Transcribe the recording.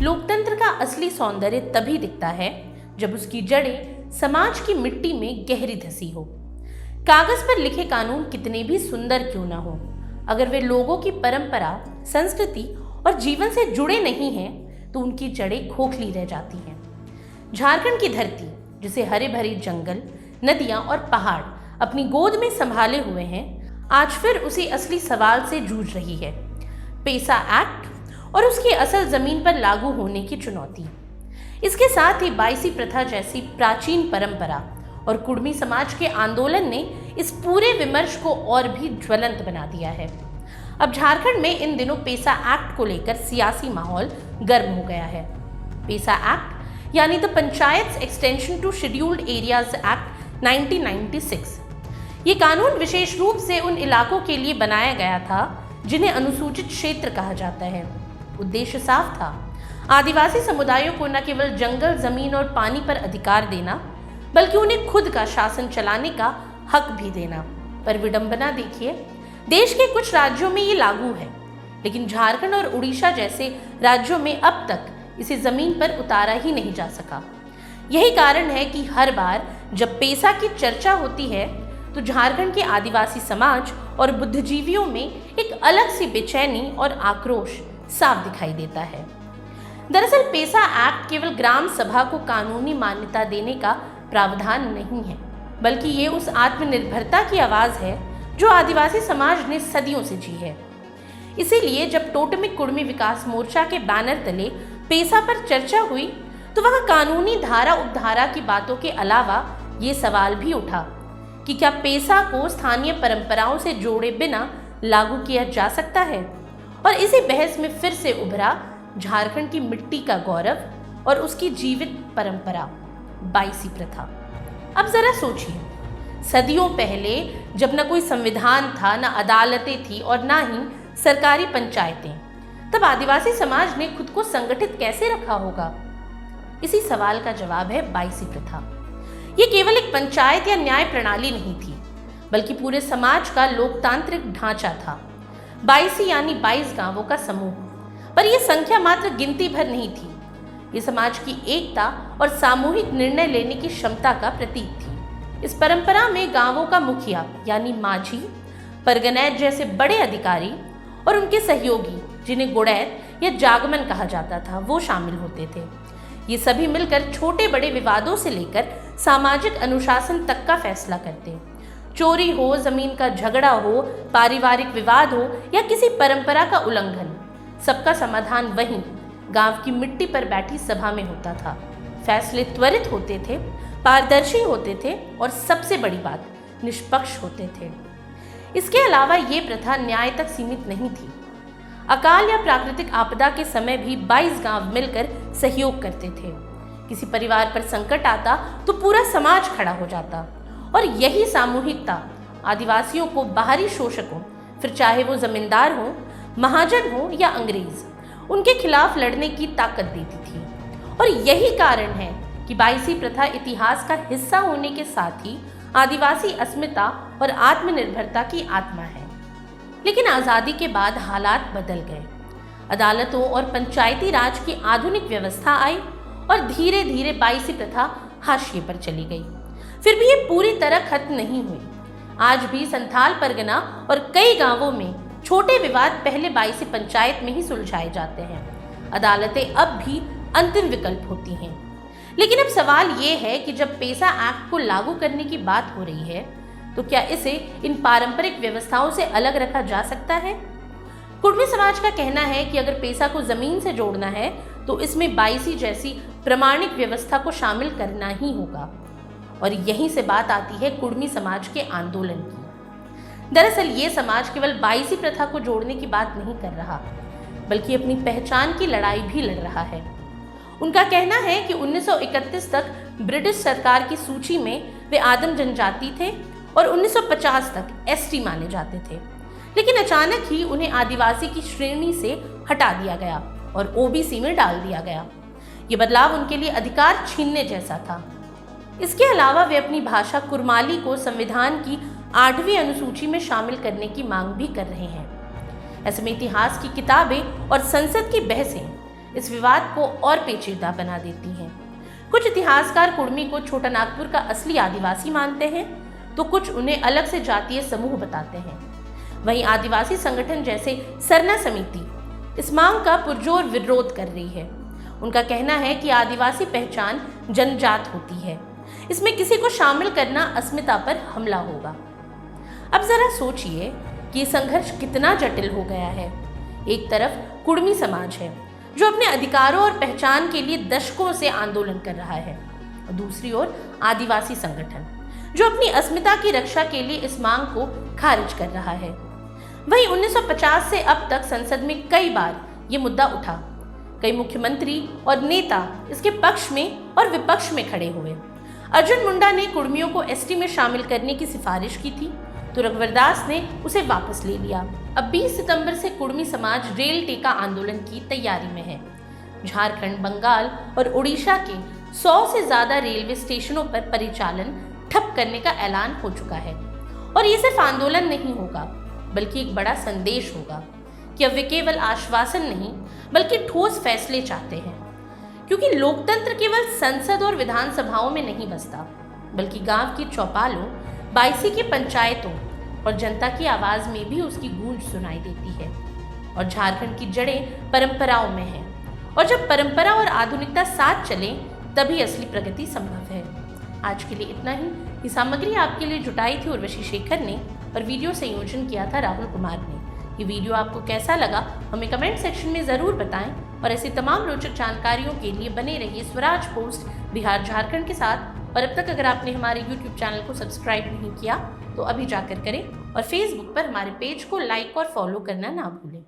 लोकतंत्र का असली सौंदर्य तभी दिखता है जब उसकी जड़ें समाज की मिट्टी में गहरी धसी हो। कागज पर लिखे कानून कितने भी सुंदर क्यों ना हो, अगर वे लोगों की परंपरा, संस्कृति और जीवन से जुड़े नहीं हैं तो उनकी जड़ें खोखली रह जाती हैं। झारखंड की धरती, जिसे हरे भरे जंगल, नदियां और पहाड़ अपनी गोद में संभाले हुए हैं, आज फिर उसी असली सवाल से जूझ रही है, पेसा एक्ट और उसकी असल जमीन पर लागू होने की चुनौती। इसके साथ ही बाईसी प्रथा जैसी प्राचीन परंपरा और कुर्मी समाज के आंदोलन ने इस पूरे विमर्श को और भी ज्वलंत बना दिया है। अब झारखंड में इन दिनों पेसा एक्ट को लेकर सियासी माहौल गर्म हो गया है। पेसा एक्ट यानी the panchayat extension to scheduled areas act 1996। ये कानून विशेष रूप से उन इलाकों के लिए बनाया गया था जिन्हें अनुसूचित क्षेत्र कहा जाता है। उद्देश्य साफ था, आदिवासी समुदायों को न केवल जंगल, जमीन और पानी पर अधिकार देना, बल्कि उन्हें खुद का शासन चलाने का हक भी देना। पर विडंबना देखिए, देश के कुछ राज्यों में ये लागू है, लेकिन झारखंड और उड़ीसा जैसे राज्यों में अब तक इसे जमीन पर उतारा ही नहीं जा सका। यही कारण है कि हर बार जब पेसा की चर्चा होती है तो झारखंड के आदिवासी समाज और बुद्धिजीवियों में एक अलग सी बेचैनी और आक्रोश साफ दिखाई देता है। दरअसल पेसा एक्ट केवल ग्राम सभा को कानूनी मान्यता देने का प्रावधान नहीं है, बल्कि ये उस आत्मनिर्भरता की आवाज है जो आदिवासी समाज ने सदियों से जी है। इसीलिए जब टोटमिक कुर्मी विकास मोर्चा के बैनर तले पेसा पर चर्चा हुई तो वहां कानूनी धारा उपधारा की बातों के अलावा ये सवाल भी उठा कि क्या पेसा को स्थानीय परंपराओं से जोड़े बिना लागू किया जा सकता है। और इसी बहस में फिर से उभरा झारखंड की मिट्टी का गौरव और उसकी जीवित परंपरा, बाईसी प्रथा। अब जरा सोचिए, सदियों पहले जब न कोई संविधान था, न अदालतें थी और न ही सरकारी पंचायतें, तब आदिवासी समाज ने खुद को संगठित कैसे रखा होगा? इसी सवाल का जवाब है बाईसी प्रथा। ये केवल एक पंचायत या न्याय प्रणाली नहीं थी, बल्कि पूरे समाज का लोकतांत्रिक ढांचा था। बाईसी यानी 22 गांवों का समूह, पर यह संख्या मात्र गिनती भर नहीं थी। ये समाज की एकता और सामूहिक निर्णय लेने की क्षमता का प्रतीक थी। इस परंपरा में गांवों का मुखिया यानी माझी, परगनैत जैसे बड़े अधिकारी और उनके सहयोगी, जिन्हें गुड़ैत या जागमन कहा जाता था, वो शामिल होते थे। ये सभी मिलकर छोटे बड़े विवादों से लेकर सामाजिक अनुशासन तक का फैसला करते। चोरी हो, जमीन का झगड़ा हो, पारिवारिक विवाद हो या किसी परंपरा का उल्लंघन, सबका समाधान वहीं गांव की मिट्टी पर बैठी सभा में होता था। फैसले त्वरित होते थे, पारदर्शी होते थे और सबसे बड़ी बात, निष्पक्ष होते थे। इसके अलावा ये प्रथा न्याय तक सीमित नहीं थी। अकाल या प्राकृतिक आपदा के समय भी 22 गांव मिलकर सहयोग करते थे। किसी परिवार पर संकट आता तो पूरा समाज खड़ा हो जाता, और यही सामूहिकता आदिवासियों को बाहरी शोषकों, फिर चाहे वो जमींदार हो, महाजन हो या अंग्रेज, उनके खिलाफ लड़ने की ताकत देती थी। और यही कारण है कि बाईसी प्रथा इतिहास का हिस्सा होने के साथ ही आदिवासी अस्मिता और आत्मनिर्भरता की आत्मा है। लेकिन आज़ादी के बाद हालात बदल गए। अदालतों और पंचायती राज की आधुनिक व्यवस्था आई और धीरे धीरे बाईसी प्रथा हाशिए पर चली गई। फिर भी ये पूरी तरह खत्म नहीं हुई। आज भी संथाल परगना और कई गांवों में छोटे विवाद पहले बाईसी पंचायत में ही सुलझाए जाते हैं। अदालतें अब भी अंतिम विकल्प होती हैं। लेकिन अब सवाल ये है कि जब पेसा एक्ट को लागू करने की बात हो रही है तो क्या इसे इन पारंपरिक व्यवस्थाओं से अलग रखा जा सकता है? कुर्मी समाज का कहना है कि अगर पेसा को जमीन से जोड़ना है तो इसमें बाईसी जैसी प्रमाणिक व्यवस्था को शामिल करना ही होगा। और यहीं से बात आती है कुर्मी समाज के आंदोलन की। दरअसल ये समाज केवल बाईसी प्रथा को जोड़ने की बात नहीं कर रहा, बल्कि अपनी पहचान की लड़ाई भी लड़ रहा है। उनका कहना है कि 1931 तक ब्रिटिश सरकार की सूची में वे आदिम जनजाति थे और 1950 तक एसटी माने जाते थे, लेकिन अचानक ही उन्हें आदिवासी की श्रेणी से हटा दिया गया और ओबीसी में डाल दिया गया। ये बदलाव उनके लिए अधिकार छीनने जैसा था। इसके अलावा वे अपनी भाषा कुरमाली को संविधान की 8वीं अनुसूची में शामिल करने की मांग भी कर रहे हैं। ऐसे में इतिहास की किताबें और संसद की बहसें इस विवाद को और पेचीदा बना देती हैं। कुछ इतिहासकार कुर्मी को छोटा नागपुर का असली आदिवासी मानते हैं, तो कुछ उन्हें अलग से जातीय समूह बताते हैं। वहीं आदिवासी संगठन जैसे सरना समिति इस मांग का पुरजोर विरोध कर रही है। उनका कहना है कि आदिवासी पहचान जनजात होती है, इसमें किसी को शामिल करना अस्मिता पर हमला होगा। अब जरा सोचिए कि ये संघर्ष कितना जटिल हो गया है। एक तरफ कुर्मी समाज है जो अपने अधिकारों और पहचान के लिए दशकों से आंदोलन कर रहा है, और दूसरी ओर आदिवासी संगठन जो अपनी अस्मिता की रक्षा के लिए इस मांग को खारिज कर रहा है। वहीं 1950 से अब तक संसद में कई बार ये मुद्दा उठा। कई मुख्यमंत्री और नेता इसके पक्ष में और विपक्ष में खड़े हुए। अर्जुन मुंडा ने कुर्मियों को एसटी में शामिल करने की सिफारिश की थी, तो रघुवर दास ने उसे वापस ले लिया। अब 20 सितंबर से कुर्मी समाज रेल टेका आंदोलन की तैयारी में है। झारखंड, बंगाल और उड़ीसा के 100 से ज्यादा रेलवे स्टेशनों पर परिचालन ठप करने का ऐलान हो चुका है। और ये सिर्फ आंदोलन नहीं होगा, बल्कि एक बड़ा संदेश होगा कि अब वे केवल आश्वासन नहीं बल्कि ठोस फैसले चाहते हैं। क्योंकि लोकतंत्र केवल संसद और विधानसभाओं में नहीं बसता, बल्कि गांव की चौपालों, बाईसी की पंचायतों और जनता की आवाज में भी उसकी गूंज सुनाई देती है। और झारखंड की जड़ें परंपराओं में हैं, और जब परंपरा और आधुनिकता साथ चले तभी असली प्रगति संभव है। आज के लिए इतना ही। ये सामग्री आपके लिए जुटाई थी उर्वशी शेखर ने, और वीडियो संयोजन किया था राहुल कुमार ने। ये वीडियो आपको कैसा लगा हमें कमेंट सेक्शन में ज़रूर बताएं, और ऐसी तमाम रोचक जानकारियों के लिए बने रहिए स्वराज पोस्ट बिहार झारखंड के साथ। और अब तक अगर आपने हमारे YouTube चैनल को सब्सक्राइब नहीं किया तो अभी जाकर करें, और फेसबुक पर हमारे पेज को लाइक और फॉलो करना ना भूलें।